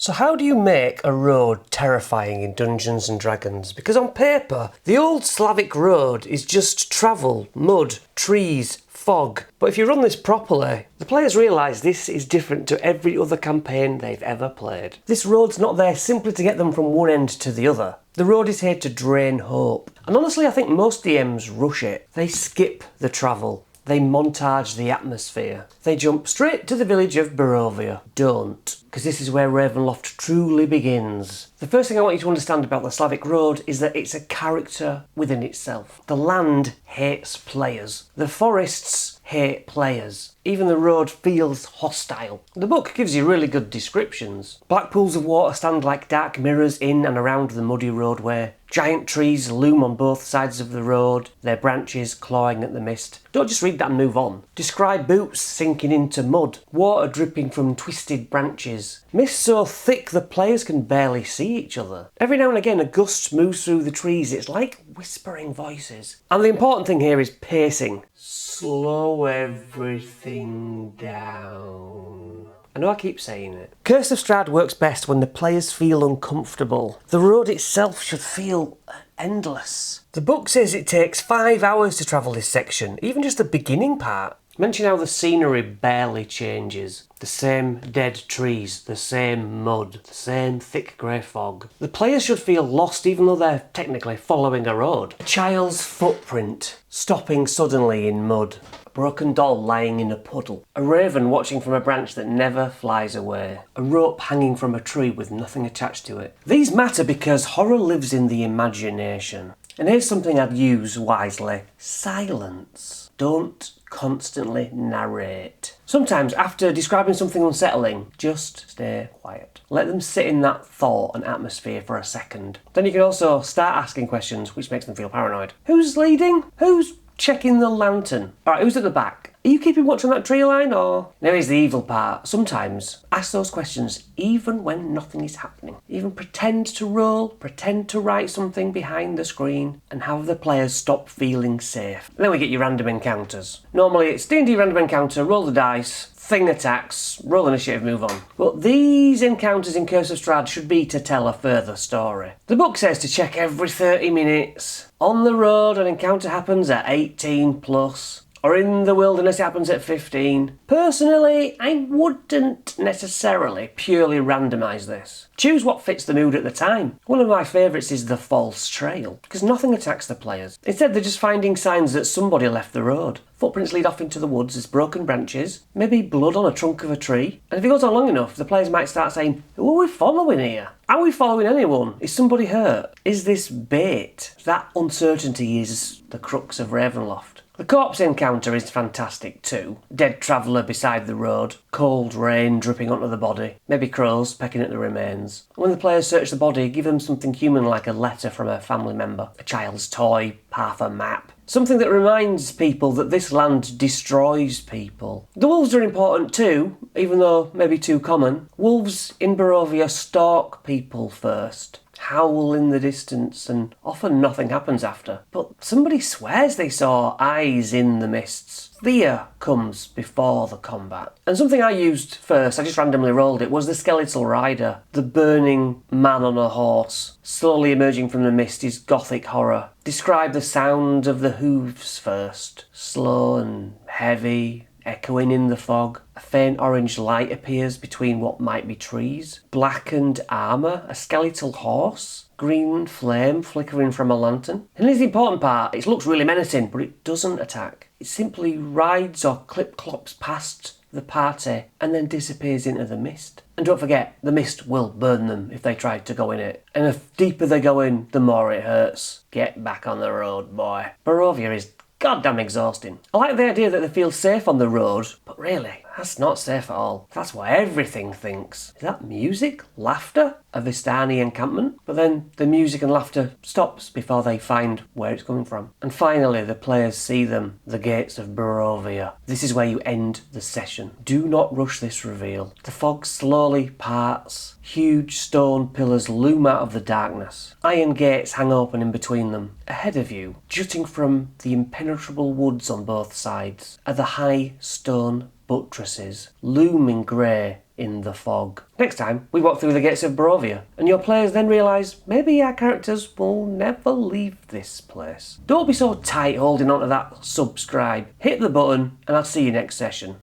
So how do you make a road terrifying in Dungeons and Dragons? Because on paper, the Old Svalich Road is just travel, mud, trees, fog. But if you run this properly, the players realise this is different to every other campaign they've ever played. This road's not there simply to get them from one end to the other. The road is here to drain hope. And honestly, I think most DMs rush it. They skip the travel. They montage the atmosphere. They jump straight to the village of Barovia. Don't, because this is where Ravenloft truly begins. The first thing I want you to understand about the Svalich Road is that it's a character within itself. The land hates players. The forests hate players. Even the road feels hostile. The book gives you really good descriptions. Black pools of water stand like dark mirrors in and around the muddy roadway. Giant trees loom on both sides of the road, their branches clawing at the mist. Don't just read that and move on. Describe boots sinking into mud, water dripping from twisted branches. Mist so thick the players can barely see each other. Every now and again a gust moves through the trees, it's like whispering voices. And the important thing here is pacing. Slow everything down. I know I keep saying it. Curse of Strahd works best when the players feel uncomfortable. The road itself should feel endless. The book says it takes 5 hours to travel this section, even just the beginning part. Mention how the scenery barely changes. The same dead trees, the same mud, the same thick grey fog. The players should feel lost even though they're technically following a road. A child's footprint, stopping suddenly in mud. A broken doll lying in a puddle. A raven watching from a branch that never flies away. A rope hanging from a tree with nothing attached to it. These matter because horror lives in the imagination. And here's something I'd use wisely. Silence. Don't constantly narrate. Sometimes after describing something unsettling, just stay quiet. Let them sit in that thought and atmosphere for a second. Then you can also start asking questions, which makes them feel paranoid. Who's leading? Who's checking the lantern? Alright, who's at the back? Are you keeping watch on that tree line or? Now here's the evil part. Sometimes ask those questions even when nothing is happening. Even pretend to roll, pretend to write something behind the screen and have the players stop feeling safe. And then we get your random encounters. Normally it's D&D random encounter, roll the dice, thing attacks, roll initiative, move on. But these encounters in Curse of Strahd should be to tell a further story. The book says to check every 30 minutes. On the road an encounter happens at 18 plus. Or in the wilderness it happens at 15. Personally, I wouldn't necessarily purely randomise this. Choose what fits the mood at the time. One of my favourites is the false trail, because nothing attacks the players. Instead they're just finding signs that somebody left the road. Footprints lead off into the woods as broken branches, maybe blood on a trunk of a tree. And if it goes on long enough, the players might start saying, who are we following here? Are we following anyone? Is somebody hurt? Is this bait? That uncertainty is the crux of Ravenloft. The corpse encounter is fantastic too. Dead traveller beside the road, cold rain dripping onto the body, maybe crows pecking at the remains. When the players search the body, give them something human like a letter from a family member, a child's toy, half a map. Something that reminds people that this land destroys people. The wolves are important too, even though maybe too common. Wolves in Barovia stalk people first. Howl in the distance and often nothing happens after. But somebody swears they saw eyes in the mists. Fear comes before the combat. And something I used first, I just randomly rolled it, was the skeletal rider. The burning man on a horse. Slowly emerging from the mist is gothic horror. Describe the sound of the hooves first. Slow and heavy, echoing in the fog. A faint orange light appears between what might be trees. Blackened armour, a skeletal horse. Green flame flickering from a lantern. And here's the important part, it looks really menacing, but it doesn't attack. It simply rides or clip-clops past the party and then disappears into the mist. And don't forget, the mist will burn them if they try to go in it. And the deeper they go in, the more it hurts. Get back on the road, boy. Barovia is goddamn exhausting. I like the idea that they feel safe on the road, but really, that's not safe at all. That's what everything thinks. Is that music? Laughter? A Vistani encampment? But then the music and laughter stops before they find where it's coming from. And finally, the players see them, the gates of Barovia. This is where you end the session. Do not rush this reveal. The fog slowly parts. Huge stone pillars loom out of the darkness. Iron gates hang open in between them. Ahead of you, jutting from the impenetrable woods on both sides, are the high stone buttresses, looming grey in the fog. Next time, we walk through the gates of Barovia, and your players then realise maybe our characters will never leave this place. Don't be so tight holding on to that subscribe. Hit the button, and I'll see you next session.